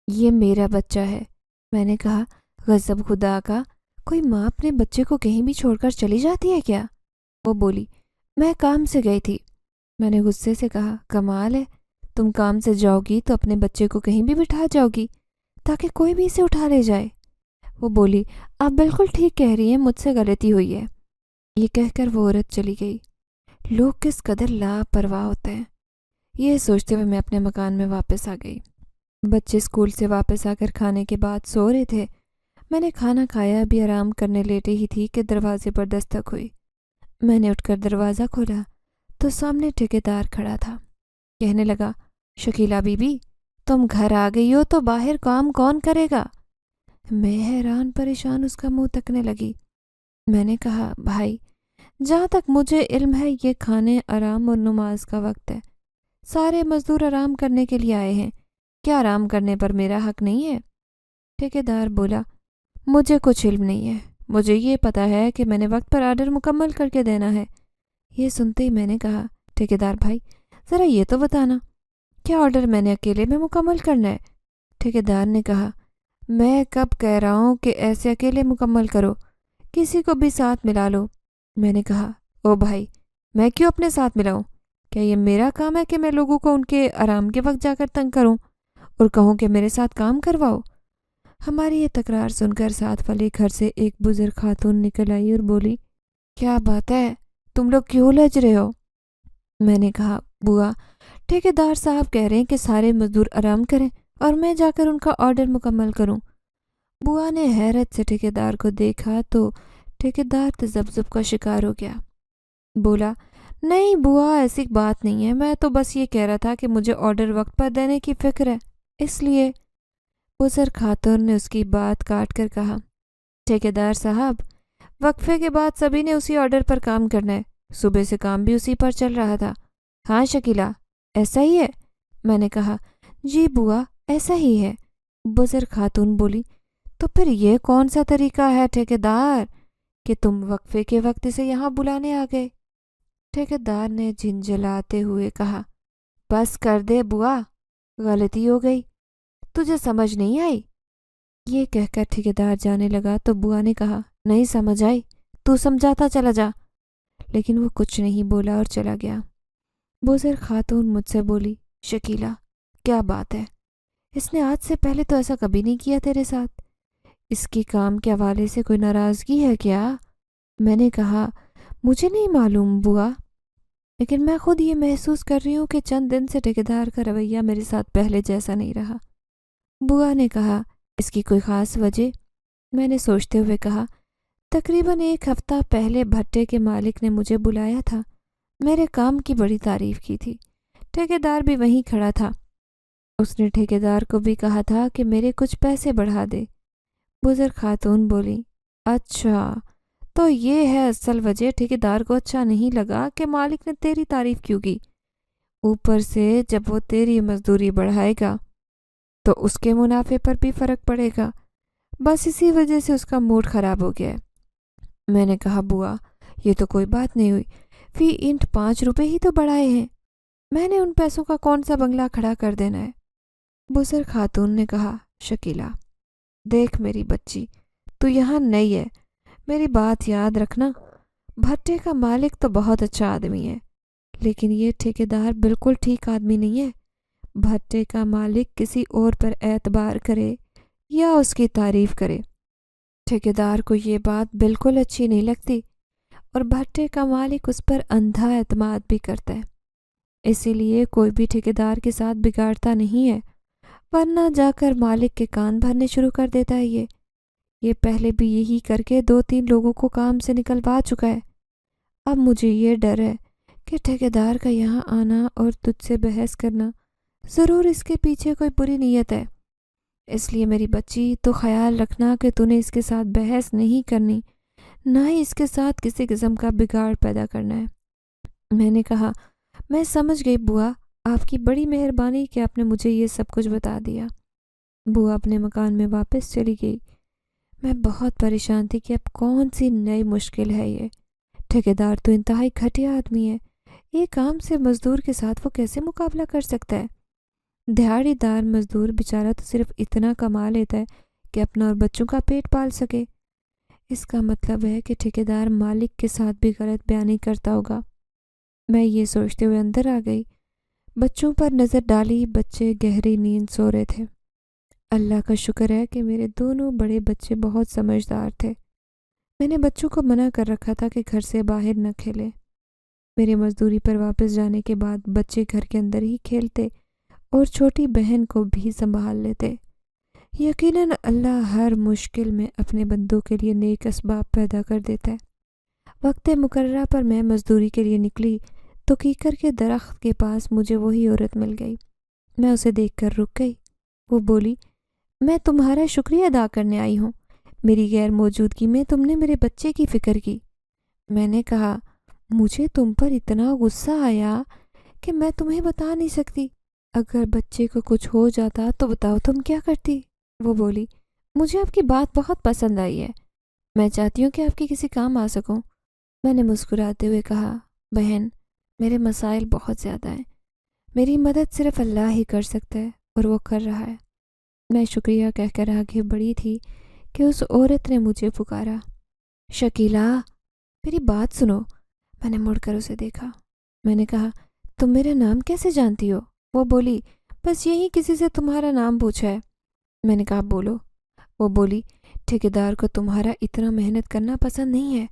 یہ میرا بچہ ہے۔ میں نے کہا، غضب خدا کا، کوئی ماں اپنے بچے کو کہیں بھی چھوڑ کر چلی جاتی ہے کیا؟ وہ بولی، میں کام سے گئی تھی۔ میں نے غصے سے کہا، کمال ہے، تم کام سے جاؤ گی تو اپنے بچے کو کہیں بھی بٹھا جاؤ گی تاکہ کوئی بھی اسے اٹھا لے جائے۔ وہ بولی، آپ بالکل ٹھیک کہہ رہی ہیں، مجھ سے غلطی ہوئی ہے۔ یہ کہہ کر وہ عورت چلی گئی۔ لوگ کس قدر لاپرواہ ہوتے ہیں، یہ سوچتے ہوئے میں اپنے مکان میں واپس آ گئی۔ بچے اسکول سے واپس آ کر کھانے کے بعد سو رہے تھے۔ میں نے کھانا کھایا، ابھی آرام کرنے لیٹے ہی تھی کہ دروازے پر دستک ہوئی۔ میں نے اٹھ کر دروازہ کھولا تو سامنے ٹھیکیدار کھڑا تھا۔ کہنے لگا، شکیلا بی بی، تم گھر آ گئی ہو تو باہر کام کون کرے گا؟ میں حیران پریشان اس کا منہ تکنے لگی۔ میں نے کہا، بھائی، جہاں تک مجھے علم ہے یہ کھانے، آرام اور نماز کا وقت ہے۔ سارے مزدور آرام کرنے کے لیے آئے ہیں، کیا آرام کرنے پر میرا حق نہیں ہے؟ ٹھیکیدار بولا، مجھے کچھ علم نہیں ہے، مجھے یہ پتا ہے کہ میں نے وقت پر آرڈر مکمل کر کے دینا ہے۔ یہ سنتے ہی میں نے کہا، ٹھیکیدار بھائی، ذرا یہ تو بتانا، کیا آرڈر میں نے اکیلے میں مکمل کرنا ہے؟ ٹھیکیدار نے کہا، میں کب کہہ رہا ہوں کہ ایسے اکیلے مکمل کرو، کسی کو بھی ساتھ ملا لو۔ میں نے کہا، او بھائی، میں کیوں اپنے ساتھ ملاؤں؟ کیا یہ میرا کام ہے کہ میں لوگوں کو ان کے آرام کے وقت جا کر تنگ کروں اور کہوں کہ میرے ساتھ کام کرواؤ؟ ہماری یہ تکرار سن کر ساتھ والے گھر سے ایک بزرگ خاتون نکل آئی اور بولی، کیا بات ہے، تم لوگ کیوں لج رہے ہو؟ میں نے کہا، بوا، ٹھیکیدار صاحب کہہ رہے ہیں کہ سارے مزدور آرام کریں اور میں جا کر ان کا آرڈر مکمل کروں۔ بوا نے حیرت سے ٹھیکیدار کو دیکھا تو ٹھیکیدار تذبذب کا شکار ہو گیا۔ بولا، نہیں بوا، ایسی بات نہیں ہے، میں تو بس یہ کہہ رہا تھا کہ مجھے آرڈر وقت پر دینے کی فکر ہے، اس لیے۔ بزرگ خاتون نے اس کی بات کاٹ کر کہا، ٹھیکیدار صاحب، وقفے کے بعد سبھی نے اسی آرڈر پر کام کرنا ہے، صبح سے کام بھی اسی پر چل رہا تھا۔ ہاں شکیلا، ایسا ہی ہے؟ میں نے کہا، جی بوا، ایسا ہی ہے۔ بزرگ خاتون بولی، تو پھر یہ کون سا طریقہ ہے ٹھیکیدار کہ تم وقفے کے وقت اسے یہاں بلانے آ گئے؟ ٹھیکیدار نے جھنجھلاتے ہوئے کہا، بس کر دے بوا، غلطی ہو گئی، تجھے سمجھ نہیں آئی؟ یہ کہہ کر ٹھیکیدار جانے لگا تو بوا نے کہا، نہیں سمجھ آئی، تو سمجھاتا چلا جا۔ لیکن وہ کچھ نہیں بولا اور چلا گیا۔ بزرگ خاتون مجھ سے بولی، شکیلہ کیا بات ہے؟ اس نے آج سے پہلے تو ایسا کبھی نہیں کیا تیرے ساتھ، اس کی کام کے حوالے سے کوئی ناراضگی ہے کیا؟ میں نے کہا، مجھے نہیں معلوم بوا، لیکن میں خود یہ محسوس کر رہی ہوں کہ چند دن سے ٹھیکیدار کا رویہ میرے ساتھ پہلے جیسا نہیں رہا۔ بوا نے کہا، اس کی کوئی خاص وجہ؟ میں نے سوچتے ہوئے کہا، تقریباً 1 ہفتہ پہلے بھٹے کے مالک نے مجھے بلایا تھا، میرے کام کی بڑی تعریف کی تھی، ٹھیکیدار بھی وہیں کھڑا تھا، اس نے ٹھیکیدار کو بھی کہا تھا کہ میرے کچھ پیسے بڑھا دے۔ بزرگ خاتون بولی، اچھا تو یہ ہے اصل وجہ، ٹھیکیدار کو اچھا نہیں لگا کہ مالک نے تیری تعریف کیوں کی، اوپر سے جب وہ تیری مزدوری بڑھائے گا تو اس کے منافع پر بھی فرق پڑے گا، بس اسی وجہ سے اس کا موڈ خراب ہو گیا ہے۔ میں نے کہا، بوا یہ تو کوئی بات نہیں ہوئی، فی اینٹ 5 روپے ہی تو بڑھائے ہیں، میں نے ان پیسوں کا کون سا بنگلہ کھڑا کر دینا ہے؟ بزرگ خاتون نے کہا، شکیلہ دیکھ میری بچی، تو یہاں نئی ہے، میری بات یاد رکھنا، بھٹے کا مالک تو بہت اچھا آدمی ہے، لیکن یہ ٹھیکیدار بالکل ٹھیک آدمی نہیں ہے۔ بھٹے کا مالک کسی اور پر اعتبار کرے یا اس کی تعریف کرے، ٹھیکیدار کو یہ بات بالکل اچھی نہیں لگتی، اور بھٹے کا مالک اس پر اندھا اعتماد بھی کرتا ہے، اسی لیے کوئی بھی ٹھیکیدار کے ساتھ بگاڑتا نہیں ہے، ورنہ جا کر مالک کے کان بھرنے شروع کر دیتا ہے۔ یہ پہلے بھی یہی کر کے 2-3 لوگوں کو کام سے نکلوا چکا ہے۔ اب مجھے یہ ڈر ہے کہ ٹھیکیدار کا یہاں آنا اور تجھ سے بحث کرنا، ضرور اس کے پیچھے کوئی بری نیت ہے، اس لیے میری بچی تو خیال رکھنا کہ تو نے اس کے ساتھ بحث نہیں کرنی، نہ ہی اس کے ساتھ کسی قسم کا بگاڑ پیدا کرنا ہے۔ میں نے کہا، میں سمجھ گئی بوا، آپ کی بڑی مہربانی کہ آپ نے مجھے یہ سب کچھ بتا دیا۔ بوا اپنے مکان میں واپس چلی گئی۔ میں بہت پریشان تھی کہ اب کون سی نئی مشکل ہے یہ، ٹھیکیدار تو انتہائی گھٹیا آدمی ہے، ایک عام سے مزدور کے ساتھ وہ کیسے مقابلہ کر سکتا ہے؟ دہاڑی دار مزدور بیچارہ تو صرف اتنا کما لیتا ہے کہ اپنا اور بچوں کا پیٹ پال سکے، اس کا مطلب ہے کہ ٹھیکیدار مالک کے ساتھ بھی غلط بیانی کرتا ہوگا۔ میں یہ سوچتے ہوئے اندر آ گئی، بچوں پر نظر ڈالی، بچے گہری نیند سو رہے تھے۔ اللہ کا شکر ہے کہ میرے دونوں بڑے بچے بہت سمجھدار تھے، میں نے بچوں کو منع کر رکھا تھا کہ گھر سے باہر نہ کھیلیں۔ میرے مزدوری پر واپس جانے کے بعد بچے گھر کے اندر ہی کھیلتے اور چھوٹی بہن کو بھی سنبھال لیتے۔ یقیناً اللہ ہر مشکل میں اپنے بندوں کے لیے نیک اسباب پیدا کر دیتا ہے۔ وقت مقررہ پر میں مزدوری کے لیے نکلی تو کیکر کے درخت کے پاس مجھے وہی عورت مل گئی۔ میں اسے دیکھ کر رک گئی۔ وہ بولی، میں تمہارا شکریہ ادا کرنے آئی ہوں، میری غیر موجودگی میں تم نے میرے بچے کی فکر کی۔ میں نے کہا، مجھے تم پر اتنا غصہ آیا کہ میں تمہیں بتا نہیں سکتی، اگر بچے کو کچھ ہو جاتا تو بتاؤ تم کیا کرتی؟ وہ بولی، مجھے آپ کی بات بہت پسند آئی ہے، میں چاہتی ہوں کہ آپ کی کسی کام آ سکوں۔ میں نے مسکراتے ہوئے کہا، بہن میرے مسائل بہت زیادہ ہیں، میری مدد صرف اللہ ہی کر سکتا ہے اور وہ کر رہا ہے۔ میں شکریہ کہہ کر آگے بڑھی تھی کہ اس عورت نے مجھے پکارا، شکیلہ میری بات سنو۔ میں نے مڑ کر اسے دیکھا۔ میں نے کہا، تم میرا نام کیسے جانتی ہو؟ وہ بولی، بس یہی کسی سے تمہارا نام پوچھا ہے۔ میں نے کہا، بولو۔ وہ بولی، ٹھیکیدار کو تمہارا اتنا محنت کرنا پسند نہیں ہے،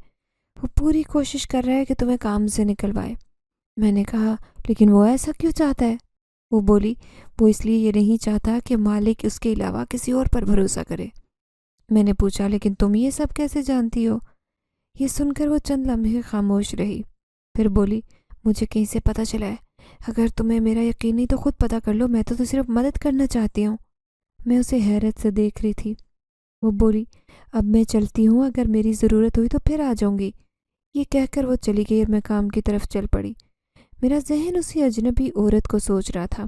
وہ پوری کوشش کر رہا ہے کہ تمہیں کام سے نکلوائے۔ میں نے کہا، لیکن وہ ایسا کیوں چاہتا ہے؟ وہ بولی، وہ اس لیے یہ نہیں چاہتا کہ مالک اس کے علاوہ کسی اور پر بھروسہ کرے۔ میں نے پوچھا، لیکن تم یہ سب کیسے جانتی ہو؟ یہ سن کر وہ چند لمحے خاموش رہی، پھر بولی، مجھے کہیں سے پتہ چلا ہے، اگر تمہیں میرا یقین نہیں تو خود پتہ کر لو، میں تو صرف مدد کرنا چاہتی ہوں۔ میں اسے حیرت سے دیکھ رہی تھی۔ وہ بولی، اب میں چلتی ہوں، اگر میری ضرورت ہوئی تو پھر آ جاؤں گی۔ یہ کہہ کر وہ چلی گئی اور میں کام کی طرف چل پڑی۔ میرا ذہن اسی اجنبی عورت کو سوچ رہا تھا۔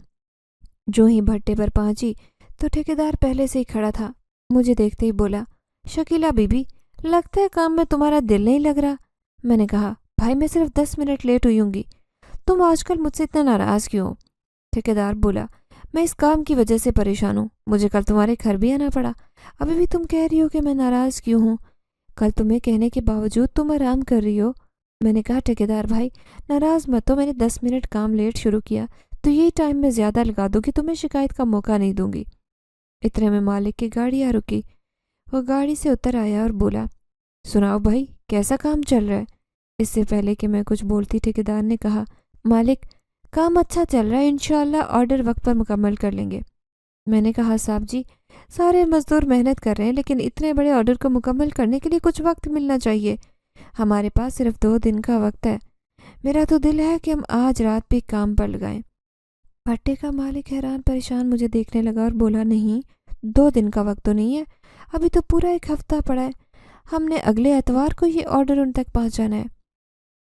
جو ہی بھٹے پر پہنچی تو ٹھیکیدار پہلے سے ہی کھڑا تھا، مجھے دیکھتے ہی بولا، شکیلہ بی بی، لگتا ہے کام میں تمہارا دل نہیں لگ رہا۔ میں نے کہا، بھائی میں صرف 10 منٹ لیٹ ہوئی ہوں گی، تم آج کل مجھ سے اتنا ناراض کیوں ہو؟ ٹھیکیدار بولا، میں اس کام کی وجہ سے پریشان ہوں، مجھے کل تمہارے گھر بھی آنا پڑا، ابھی بھی تم کہہ رہی ہو کہ میں ناراض کیوں ہوں؟ کل تمہیں کہنے کے باوجود تم آرام کر رہی ہو۔ میں نے کہا، ٹھیکیدار بھائی ناراض مت ہو، میں نے 10 منٹ کام لیٹ شروع کیا تو یہی ٹائم میں زیادہ لگا دوں گی، تمہیں شکایت کا موقع نہیں دوں گی۔ اتنے میں مالک کی گاڑی آ رکی، وہ گاڑی سے اتر آیا اور بولا، سناؤ بھائی کیسا کام چل رہا ہے؟ اس سے پہلے کہ میں کچھ بولتی ٹھیکیدار نے کہا، مالک کام اچھا چل رہا ہے، انشاءاللہ آرڈر وقت پر مکمل کر لیں گے۔ میں نے کہا، صاحب جی سارے مزدور محنت کر رہے ہیں لیکن اتنے بڑے آرڈر کو مکمل کرنے کے لیے کچھ وقت ملنا چاہیے، ہمارے پاس صرف 2 دن کا وقت ہے، میرا تو دل ہے کہ ہم آج رات بھی کام پر لگائیں۔ بھٹے کا مالک حیران پریشان مجھے دیکھنے لگا اور بولا، نہیں 2 دن کا وقت تو نہیں ہے، ابھی تو پورا 1 ہفتہ پڑا ہے، ہم نے اگلے اتوار کو یہ آرڈر ان تک پہنچانا ہے۔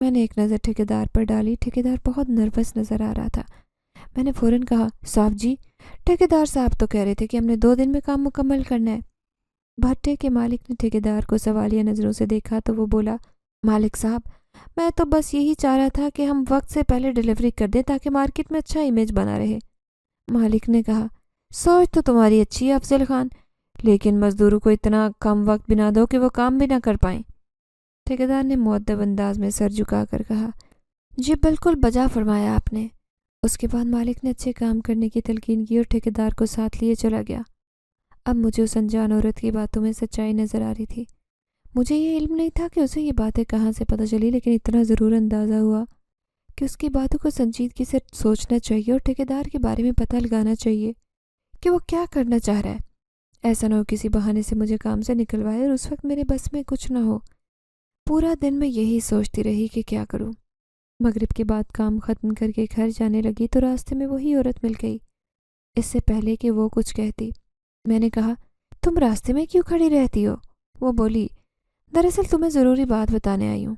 میں نے ایک نظر ٹھیکیدار پر ڈالی، ٹھیکیدار بہت نروس نظر آ رہا تھا۔ میں نے فوراً کہا، صاحب جی ٹھیکیدار صاحب تو کہہ رہے تھے کہ ہم نے 2 دن میں کام مکمل کرنا ہے۔ بھٹے کے مالک نے ٹھیکیدار کو سوالیہ نظروں سے دیکھا تو وہ بولا، مالک صاحب میں تو بس یہی چاہ رہا تھا کہ ہم وقت سے پہلے ڈیلیوری کر دیں تاکہ مارکیٹ میں اچھا امیج بنا رہے۔ مالک نے کہا، سوچ تو تمہاری اچھی ہے افضل خان، لیکن مزدوروں کو اتنا کم وقت بھی نہ دو کہ وہ کام بھی نہ کر پائیں۔ ٹھیکیدار نے مؤدب انداز میں سر جھکا کر کہا، جی بالکل بجا فرمایا آپ نے۔ اس کے بعد مالک نے اچھے کام کرنے کی تلقین کی اور ٹھیکیدار کو ساتھ لیے چلا گیا۔ اب مجھے اس انجان عورت کی باتوں میں سچائی نظر آ رہی تھی۔ مجھے یہ علم نہیں تھا کہ اسے یہ باتیں کہاں سے پتہ چلی، لیکن اتنا ضرور اندازہ ہوا کہ اس کی باتوں کو سنجیدگی سے سوچنا چاہیے اور ٹھیکیدار کے بارے میں پتہ لگانا چاہیے کہ وہ کیا کرنا چاہ رہا ہے۔ ایسا نہ ہو کسی بہانے سے مجھے کام سے نکلوائے اور اس وقت میرے بس میں کچھ نہ ہو۔ پورا دن میں یہی سوچتی رہی کہ کیا کروں۔ مغرب کے بعد کام ختم کر کے گھر جانے لگی تو راستے میں وہی عورت مل گئی۔ اس سے پہلے کہ وہ کچھ کہتی میں نے کہا، تم راستے میں کیوں کھڑی رہتی ہو؟ وہ بولی، دراصل تمہیں ضروری بات بتانے آئی ہوں۔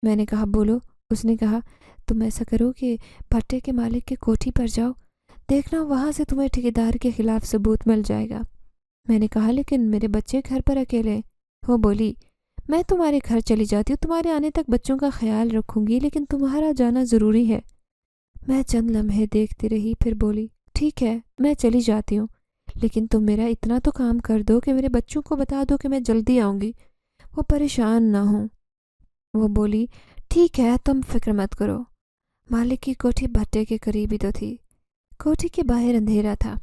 میں نے کہا، بولو۔ اس نے کہا، تم ایسا کرو کہ بھٹے کے مالک کے کوٹھی پر جاؤ، دیکھنا وہاں سے تمہیں ٹھیکیدار کے خلاف ثبوت مل جائے گا۔ میں نے کہا، لیکن میرے بچے گھر پر اکیلے ہیں۔ وہ بولی، میں تمہارے گھر چلی جاتی ہوں، تمہارے آنے تک بچوں کا خیال رکھوں گی، لیکن تمہارا جانا ضروری ہے۔ میں چند لمحے دیکھتی رہی، پھر بولی، ٹھیک ہے میں چلی جاتی ہوں، لیکن تم میرا اتنا تو کام کر دو کہ میرے بچوں کو بتا دو کہ میں جلدی آؤں گی، وہ پریشان نہ ہوں۔ وہ بولی، ٹھیک ہے تم فکر مت کرو۔ مالک کی کوٹھی بھٹے کے قریب ہی تو تھی۔ کوٹھی کے باہر اندھیرا تھا۔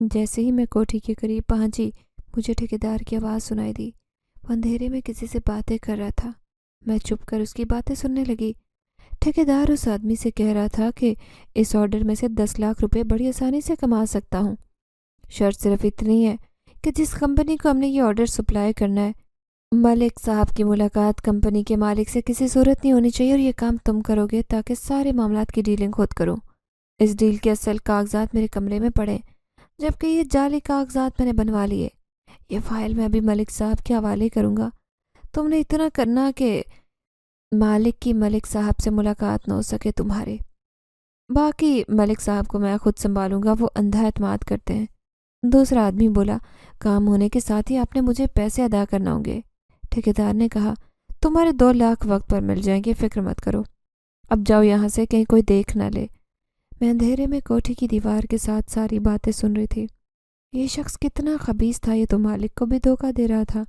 جیسے ہی میں کوٹھی کے قریب پہنچی مجھے ٹھیکیدار کی آواز سنائی دی۔ وہ اندھیرے میں کسی سے باتیں کر رہا تھا۔ میں چپ کر اس کی باتیں سننے لگی۔ ٹھیکیدار اس آدمی سے کہہ رہا تھا کہ اس آرڈر میں سے 10 لاکھ روپے بڑی آسانی سے کما سکتا ہوں، شرط صرف اتنی ہے کہ جس کمپنی کو ہم نے یہ آرڈر سپلائی کرنا ہے، ملک صاحب کی ملاقات کمپنی کے مالک سے کسی صورت نہیں ہونی چاہیے، اور یہ کام تم کرو گے تاکہ سارے معاملات کی ڈیلنگ خود کروں۔ اس ڈیل کے اصل کاغذات میرے کمرے میں پڑے، جبکہ یہ جعلی کاغذات میں نے بنوا لیے۔ یہ فائل میں ابھی ملک صاحب کے حوالے کروں گا۔ تم نے اتنا کرنا کہ مالک کی ملک صاحب سے ملاقات نہ ہو سکے تمہارے، باقی ملک صاحب کو میں خود سنبھالوں گا، وہ اندھا اعتماد کرتے ہیں۔ دوسرا آدمی بولا، کام ہونے کے ساتھ ہی آپ نے مجھے پیسے ادا کرنا ہوں گے۔ ٹھیکیدار نے کہا، تمہارے 2 لاکھ وقت پر مل جائیں گے، فکر مت کرو، اب جاؤ یہاں سے، کہیں کوئی دیکھ نہ لے۔ میں اندھیرے میں کوٹھی کی دیوار کے ساتھ ساری باتیں سن رہی تھی۔ یہ شخص کتنا خبیث تھا، یہ تو مالک کو بھی دھوکہ دے رہا تھا۔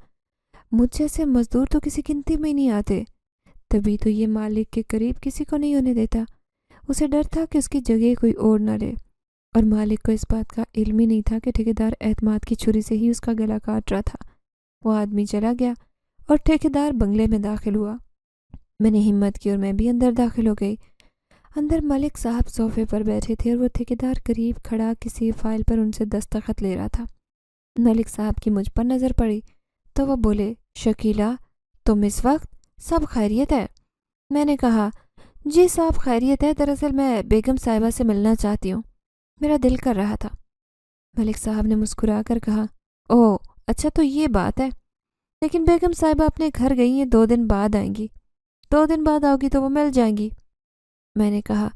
مجھ جیسے مزدور تو کسی گنتی میں ہی نہیں آتے، تبھی تو یہ مالک کے قریب کسی کو نہیں ہونے دیتا۔ اسے ڈر تھا کہ اس کی جگہ کوئی اور نہ لے، اور مالک کو اس بات کا علم ہی نہیں تھا کہ ٹھیکیدار اعتماد کی چھری سے ہی اس کا گلا کاٹ رہا تھا۔ وہ آدمی چلا گیا اور ٹھیکیدار بنگلے میں داخل ہوا۔ میں نے ہمت کی اور میں بھی اندر داخل ہو گئی۔ اندر ملک صاحب صوفے پر بیٹھے تھے اور وہ ٹھیکیدار قریب کھڑا کسی فائل پر ان سے دستخط لے رہا تھا۔ ملک صاحب کی مجھ پر نظر پڑی تو وہ بولے، شکیلہ تم اس وقت، سب خیریت ہے؟ میں نے کہا، جی صاحب خیریت ہے، دراصل میں بیگم صاحبہ سے ملنا چاہتی ہوں، میرا دل کر رہا تھا۔ ملک صاحب نے مسکرا کر کہا، اوہ اچھا تو یہ بات ہے، لیکن بیگم صاحبہ اپنے گھر گئی ہیں، 2 دن بعد آئیں گی، 2 دن بعد آؤ گی تو وہ مل جائیں گی۔ میں نے کہا،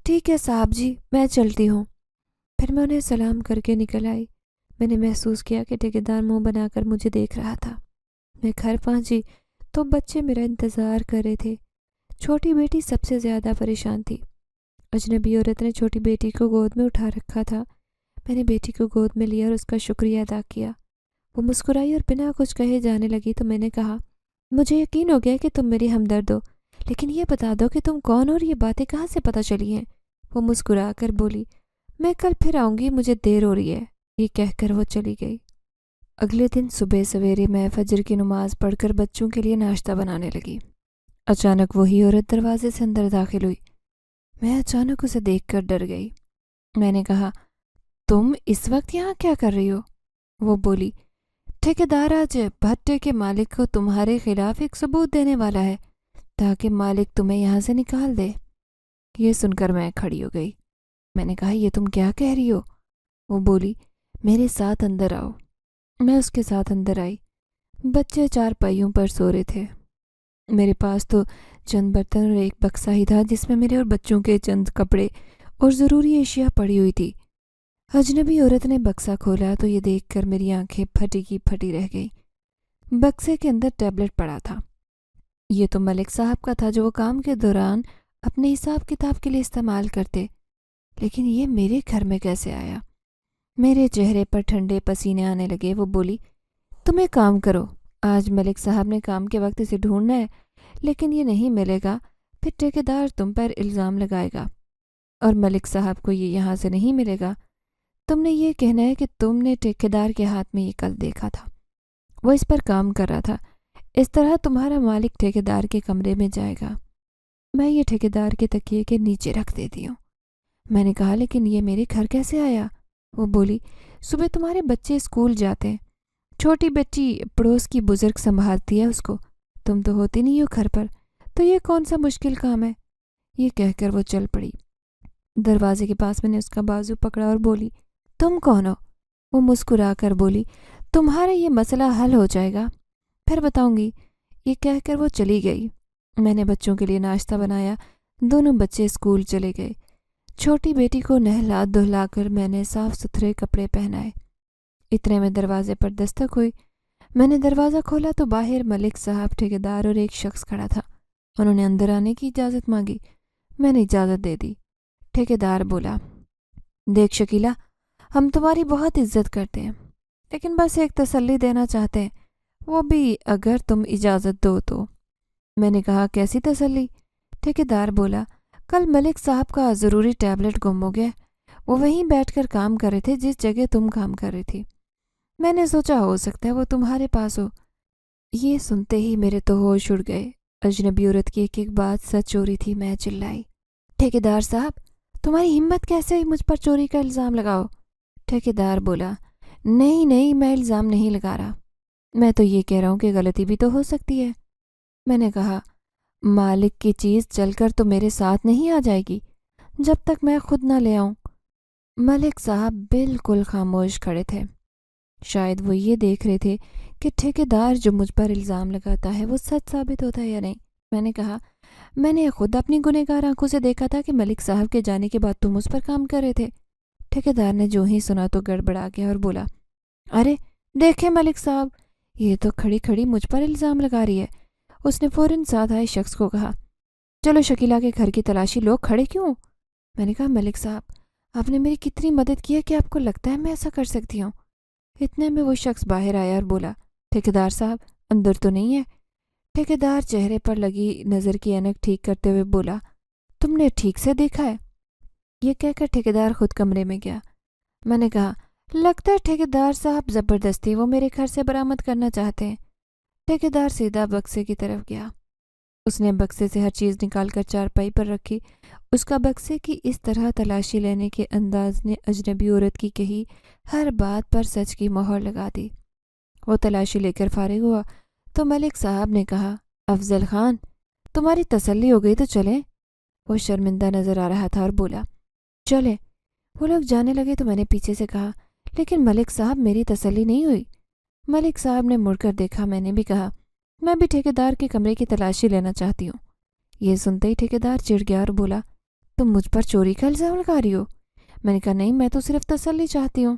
ٹھیک ہے صاحب جی میں چلتی ہوں۔ پھر میں انہیں سلام کر کے نکل آئی۔ میں نے محسوس کیا کہ ٹھیکیدار منہ بنا کر مجھے دیکھ رہا تھا۔ میں گھر پہنچی تو بچے میرا انتظار کر رہے تھے۔ چھوٹی بیٹی سب سے زیادہ پریشان تھی۔ اجنبی عورت نے چھوٹی بیٹی کو گود میں اٹھا رکھا تھا۔ میں نے بیٹی کو گود میں لیا اور اس کا شکریہ ادا کیا۔ وہ مسکرائی اور بنا کچھ کہے جانے لگی تو میں نے کہا، مجھے یقین ہو گیا کہ تم میری ہمدرد ہو، لیکن یہ بتا دو کہ تم کون ہو اور یہ باتیں کہاں سے پتہ چلی ہیں؟ وہ مسکرا کر بولی، میں کل پھر آؤں گی، مجھے دیر ہو رہی ہے۔ یہ کہہ کر وہ چلی گئی۔ اگلے دن صبح سویرے میں فجر کی نماز پڑھ کر بچوں کے لیے ناشتہ بنانے لگی۔ اچانک وہی عورت دروازے سے اندر داخل ہوئی۔ میں اچانک اسے دیکھ کر ڈر گئی۔ میں نے کہا، تم اس وقت یہاں کیا کر رہی ہو؟ وہ بولی، ٹھیکیدار آج بھٹے کے مالک کو تمہارے خلاف ایک ثبوت دینے والا ہے تاکہ مالک تمہیں یہاں سے نکال دے۔ یہ سن کر میں کھڑی ہو گئی۔ میں نے کہا، یہ تم کیا کہہ رہی ہو؟ وہ بولی، میرے ساتھ اندر آؤ۔ میں اس کے ساتھ اندر آئی۔ بچے چار پائیوں پر سو رہے تھے۔ میرے پاس تو چند برتن اور ایک بکسا ہی تھا جس میں میرے اور بچوں کے چند کپڑے اور ضروری اشیاء پڑی ہوئی تھی۔ اجنبی عورت نے بکسا کھولا تو یہ دیکھ کر میری آنکھیں پھٹی کی پھٹی رہ گئی۔ بکسے کے اندر ٹیبلٹ پڑا تھا۔ یہ تو ملک صاحب کا تھا جو وہ کام کے دوران اپنے حساب کتاب کے لیے استعمال کرتے، لیکن یہ میرے گھر میں کیسے آیا؟ میرے چہرے پر ٹھنڈے پسینے آنے لگے۔ وہ بولی، تم ایک کام کرو، آج ملک صاحب نے کام کے وقت اسے ڈھونڈنا ہے، لیکن یہ نہیں ملے گا، پھر ٹھیکیدار تم پر الزام لگائے گا اور ملک صاحب کو یہ یہاں سے نہیں ملے گا۔ تم نے یہ کہنا ہے کہ تم نے ٹھیکیدار کے ہاتھ میں یہ کل دیکھا تھا، وہ اس پر کام کر رہا تھا، اس طرح تمہارا مالک ٹھیکیدار کے کمرے میں جائے گا۔ میں یہ ٹھیکیدار کے تکیے کے نیچے رکھ دیتی ہوں۔ میں نے کہا، لیکن یہ میرے گھر کیسے آیا؟ وہ بولی، صبح تمہارے بچے اسکول جاتے ہیں، چھوٹی بچی پڑوس کی بزرگ سنبھالتی ہے اس کو، تم تو ہوتی نہیں ہو گھر پر، تو یہ کون سا مشکل کام ہے؟ یہ کہہ کر وہ چل پڑی۔ دروازے کے پاس میں نے اس کا بازو پکڑا اور بولی، تم کون ہو؟ وہ مسکرا کر بولی، تمہارا یہ مسئلہ حل ہو جائے گا، پھر بتاؤں گی۔ یہ کہہ کر وہ چلی گئی۔ میں نے بچوں کے لیے ناشتہ بنایا۔ دونوں بچے اسکول چلے گئے۔ چھوٹی بیٹی کو نہلا دہلا کر میں نے صاف ستھرے کپڑے پہنائے۔ اتنے میں دروازے پر دستک ہوئی۔ میں نے دروازہ کھولا تو باہر ملک صاحب، ٹھیکیدار اور ایک شخص کھڑا تھا۔ انہوں نے اندر آنے کی اجازت مانگی۔ میں نے اجازت دے دی۔ ٹھیکیدار بولا، دیکھ شکیلہ، ہم تمہاری بہت عزت کرتے ہیں، لیکن بس ایک تسلی دینا چاہتے ہیں، وہ بھی اگر تم اجازت دو تو۔ میں نے کہا، کیسی تسلی؟ ٹھیکیدار بولا، کل ملک صاحب کا ضروری ٹیبلٹ گم ہو گیا، وہ وہیں بیٹھ کر کام کر رہے تھے جس جگہ تم کام کر رہی تھی، میں نے سوچا ہو سکتا ہے وہ تمہارے پاس ہو۔ یہ سنتے ہی میرے تو ہوش اڑ گئے۔ اجنبی عورت کی ایک ایک بات سچ ہو رہی تھی۔ میں چلائی، ٹھیکیدار صاحب، تمہاری ہمت کیسے مجھ پر چوری کا الزام لگاؤ؟ ٹھیکیدار بولا، نہیں، میں الزام نہیں لگا رہا، میں تو یہ کہہ رہا ہوں کہ غلطی بھی تو ہو سکتی ہے۔ میں نے کہا، مالک کی چیز چل کر تو میرے ساتھ نہیں آ جائے گی جب تک میں خود نہ لے آؤں۔ ملک صاحب بالکل خاموش کھڑے تھے۔ شاید وہ یہ دیکھ رہے تھے کہ ٹھیکیدار جو مجھ پر الزام لگاتا ہے وہ سچ ثابت ہوتا ہے یا نہیں۔ میں نے کہا، میں نے خود اپنی گنہگار آنکھوں سے دیکھا تھا کہ ملک صاحب کے جانے کے بعد تم اس پر کام کر رہے تھے۔ ٹھیکیدار نے جو ہی سنا تو گڑبڑا گیا اور بولا، ارے دیکھیں ملک صاحب، یہ تو کھڑی کھڑی مجھ پر الزام لگا رہی ہے۔ اس نے فوراً ساتھ آئے شخص کو کہا، چلو شکیلہ کے گھر کی تلاشی لو، کھڑے کیوں؟ میں نے کہا، ملک صاحب، آپ نے میری کتنی مدد کی ہے کہ آپ کو لگتا ہے میں ایسا کر سکتی ہوں؟ اتنے میں وہ شخص باہر آیا اور بولا، ٹھیکیدار صاحب اندر تو نہیں ہے؟ ٹھیکیدار چہرے پر لگی نظر کی اینک ٹھیک کرتے ہوئے بولا، تم نے ٹھیک سے دیکھا ہے؟ یہ کہہ کر ٹھیکیدار خود کمرے میں گیا۔ میں نے کہا، لگتا ہے ٹھیکیدار صاحب زبردستی وہ میرے گھر سے برآمد کرنا چاہتے ہیں۔ ٹھیکیدار سیدھا بکسے کی طرف گیا۔ اس نے بکسے سے ہر چیز نکال کر چارپائی پر رکھی۔ اس کا بکسے کی اس طرح تلاشی لینے کے انداز نے اجنبی عورت کی کہی ہر بات پر سچ کی مہر لگا دی۔ وہ تلاشی لے کر فارغ ہوا تو ملک صاحب نے کہا، افضل خان، تمہاری تسلی ہو گئی تو چلیں؟ وہ شرمندہ نظر آ رہا تھا اور بولا، چلے۔ وہ لوگ جانے لگے تو میں نے پیچھے سے کہا، لیکن ملک صاحب میری تسلی نہیں ہوئی۔ ملک صاحب نے مڑ کر دیکھا۔ میں نے بھی کہا، میں بھی ٹھیکیدار کے کمرے کی تلاشی لینا چاہتی ہوں۔ یہ سنتے ہی ٹھیکیدار چڑ گیا اور بولا، تم مجھ پر چوری کا الزام لگا رہی ہو؟ میں نے کہا، نہیں، میں تو صرف تسلی چاہتی ہوں۔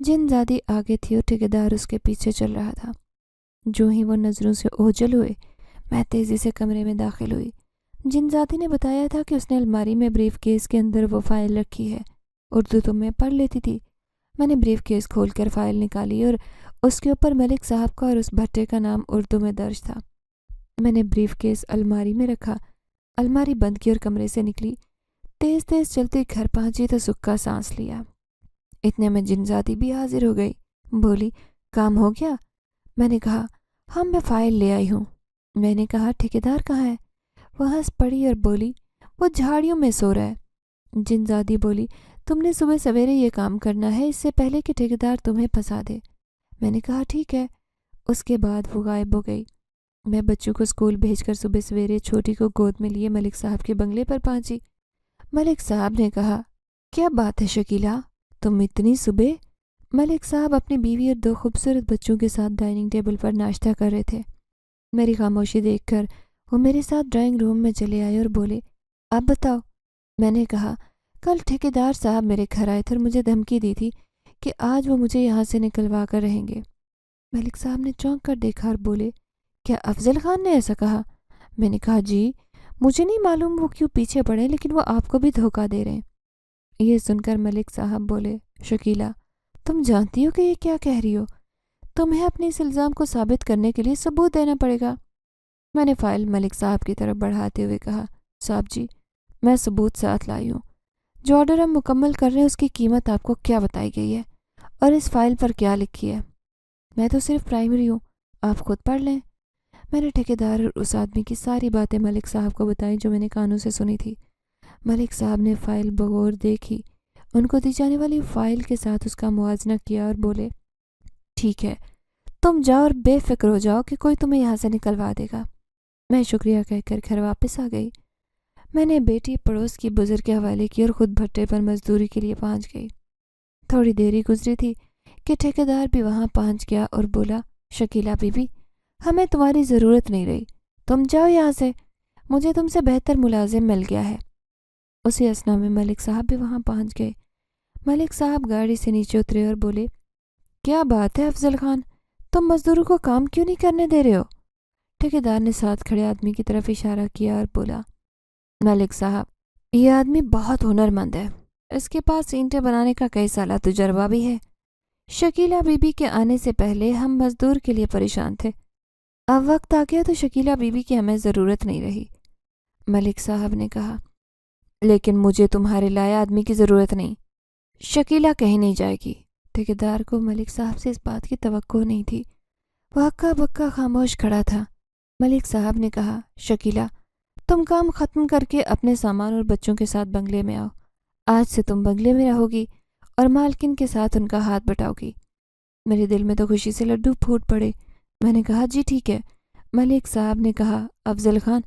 جن زادی آگے تھی اور ٹھیکیدار اس کے پیچھے چل رہا تھا۔ جو ہی وہ نظروں سے اوجھل ہوئے، میں تیزی سے کمرے میں داخل ہوئی۔ جن زادی نے بتایا تھا کہ اس نے الماری میں بریف کیس کے اندر وہ فائل رکھی ہے۔ اردو تو میں پڑھ لیتی تھی۔ میں نے بریف کیس کھول کر فائل نکالی اور اس کے اوپر ملک صاحب کا اور اس بھٹے کا نام اردو میں درج تھا۔ میں نے بریف کیس الماری میں رکھا، الماری بند کی اور کمرے سے نکلی۔ تیز تیز چلتی گھر پہنچی تو سکھا سانس لیا۔ اتنے میں جنزادی بھی حاضر ہو گئی۔ بولی، کام ہو گیا؟ میں نے کہا، ہاں میں فائل لے آئی ہوں۔ میں نے کہا، ٹھیکیدار کہاں ہے؟ وہ ہنس پڑی اور بولی، وہ جھاڑیوں میں سو رہا ہے۔ جنزادی بولی، تم نے صبح سویرے یہ کام کرنا ہے، اس سے پہلے کہ ٹھیکیدار تمہیں پھنسا دے۔ میں نے کہا، ٹھیک ہے۔ اس کے بعد وہ غائب ہو گئی۔ میں بچوں کو اسکول بھیج کر صبح سویرے چھوٹی کو گود میں لیے ملک صاحب کے بنگلے پر پہنچی۔ ملک صاحب نے کہا، کیا بات ہے شکیلہ، تم اتنی صبح؟ ملک صاحب اپنی بیوی اور 2 خوبصورت بچوں کے ساتھ ڈائننگ ٹیبل پر ناشتہ کر رہے تھے۔ میری خاموشی دیکھ کر وہ میرے ساتھ ڈرائنگ روم میں چلے آئے اور بولے، آپ بتاؤ۔ میں نے کہا، کل ٹھیکیدار صاحب میرے گھر آئے تھے اور مجھے دھمکی دی تھی کہ آج وہ مجھے یہاں سے نکلوا کر رہیں گے۔ ملک صاحب نے چونک کر دیکھا اور بولے، کیا افضل خان نے ایسا کہا؟ میں نے کہا، جی، مجھے نہیں معلوم وہ کیوں پیچھے پڑے، لیکن وہ آپ کو بھی دھوکہ دے رہے ہیں۔ یہ سن کر ملک صاحب بولے، شکیلہ، تم جانتی ہو کہ یہ کیا کہہ رہی ہو؟ تمہیں اپنے اس الزام کو ثابت کرنے کے لیے ثبوت دینا پڑے گا۔ میں نے فائل ملک صاحب کی طرف بڑھاتے ہوئے کہا، صاحب جی، میں ثبوت ساتھ لائی ہوں۔ جو آرڈر ہم مکمل کر رہے ہیں اس کی قیمت آپ کو کیا بتائی گئی ہے اور اس فائل پر کیا لکھی ہے؟ میں تو صرف پرائمری ہوں، آپ خود پڑھ لیں۔ میں نے ٹھیکیدار اور اس آدمی کی ساری باتیں ملک صاحب کو بتائیں جو میں نے کانوں سے سنی تھی۔ ملک صاحب نے فائل بغور دیکھی، ان کو دی جانے والی فائل کے ساتھ اس کا موازنہ کیا اور بولے، ٹھیک ہے، تم جاؤ اور بے فکر ہو جاؤ کہ کوئی تمہیں یہاں سے نکلوا دے گا۔ میں شکریہ کہہ کر گھر واپس آ گئی۔ میں نے بیٹی پڑوس کی بزرگ کے حوالے کی اور خود بھٹے پر مزدوری کے لیے پہنچ گئی۔ تھوڑی دیری گزری تھی کہ ٹھیکیدار بھی وہاں پہنچ گیا اور بولا، شکیلہ بی بی، ہمیں تمہاری ضرورت نہیں رہی، تم جاؤ یہاں سے، مجھے تم سے بہتر ملازم مل گیا ہے۔ اسی اثنا میں ملک صاحب بھی وہاں پہنچ گئے۔ ملک صاحب گاڑی سے نیچے اترے اور بولے، کیا بات ہے افضل خان، تم مزدوروں کو کام کیوں نہیں کرنے دے رہے ہو؟ ٹھیکیدار نے ساتھ کھڑے آدمی کی طرف اشارہ کیا اور بولا، ملک صاحب، یہ آدمی بہت ہنر مند ہے، اس کے پاس اینٹیں بنانے کا کئی سالہ تجربہ بھی ہے۔ شکیلہ بی بی کے آنے سے پہلے ہم مزدور کے لیے پریشان تھے، اب وقت آ گیا تو شکیلہ بی بی کی ہمیں ضرورت نہیں رہی۔ ملک صاحب نے کہا، لیکن مجھے تمہارے لائے آدمی کی ضرورت نہیں، شکیلہ کہیں نہیں جائے گی۔ ٹھیکیدار کو ملک صاحب سے اس بات کی توقع نہیں تھی، وہ ہکا بکا خاموش کھڑا تھا۔ ملک صاحب نے کہا، شکیلہ، تم کام ختم کر کے اپنے سامان اور بچوں کے ساتھ بنگلے میں آؤ۔ آج سے تم بنگلے میں رہو گی اور مالکن کے ساتھ ان کا ہاتھ بٹاؤ گی۔ میرے دل میں تو خوشی سے لڈو پھوٹ پڑے۔ میں نے کہا، جی ٹھیک ہے۔ ملک صاحب نے کہا، افضل خان،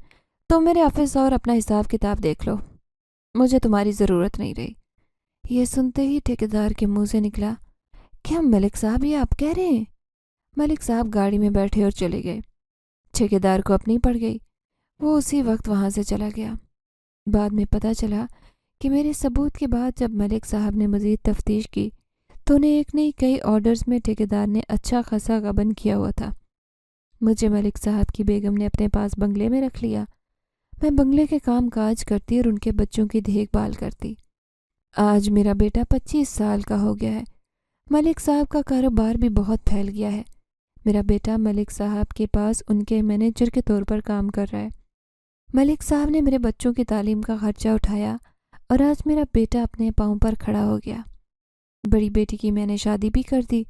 تم میرے آفس اور اپنا حساب کتاب دیکھ لو، مجھے تمہاری ضرورت نہیں رہی۔ یہ سنتے ہی ٹھیکیدار کے منہ سے نکلا، کیا ملک صاحب یہ آپ کہہ رہے ہیں؟ ملک صاحب گاڑی میں بیٹھے اور چلے گئے۔ ٹھیکیدار کو اپنی پڑ گئی، وہ اسی وقت وہاں سے چلا گیا۔ بعد میں پتہ چلا کہ میرے ثبوت کے بعد جب ملک صاحب نے مزید تفتیش کی تو انہیں ایک نہیں کئی آرڈرز میں ٹھیکیدار نے اچھا خاصا غبن کیا ہوا تھا۔ مجھے ملک صاحب کی بیگم نے اپنے پاس بنگلے میں رکھ لیا۔ میں بنگلے کے کام کاج کرتی اور ان کے بچوں کی دیکھ بھال کرتی۔ آج میرا بیٹا 25 سال کا ہو گیا ہے۔ ملک صاحب کا کاروبار بھی بہت پھیل گیا ہے۔ میرا بیٹا ملک صاحب کے پاس ان کے مینیجر کے طور پر کام کر رہا ہے۔ ملک صاحب نے میرے بچوں کی تعلیم کا خرچہ اٹھایا اور آج میرا بیٹا اپنے پاؤں پر کھڑا ہو گیا۔ بڑی بیٹی کی میں نے شادی بھی کر دی،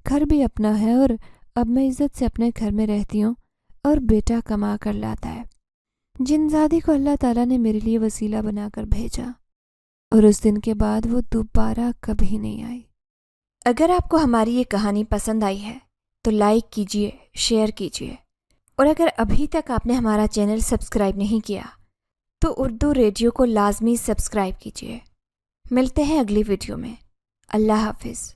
گھر بھی اپنا ہے اور اب میں عزت سے اپنے گھر میں رہتی ہوں اور بیٹا کما کر لاتا ہے۔ جنزادی کو اللہ تعالیٰ نے میرے لیے وسیلہ بنا کر بھیجا اور اس دن کے بعد وہ دوبارہ کبھی نہیں آئی۔ اگر آپ کو ہماری یہ کہانی پسند آئی ہے تو لائک کیجیے، شیئر کیجیے، اور اگر ابھی تک آپ نے ہمارا چینل سبسکرائب نہیں کیا تو اردو ریڈیو کو لازمی سبسکرائب کیجیے۔ ملتے ہیں اگلی ویڈیو میں۔ اللہ حافظ۔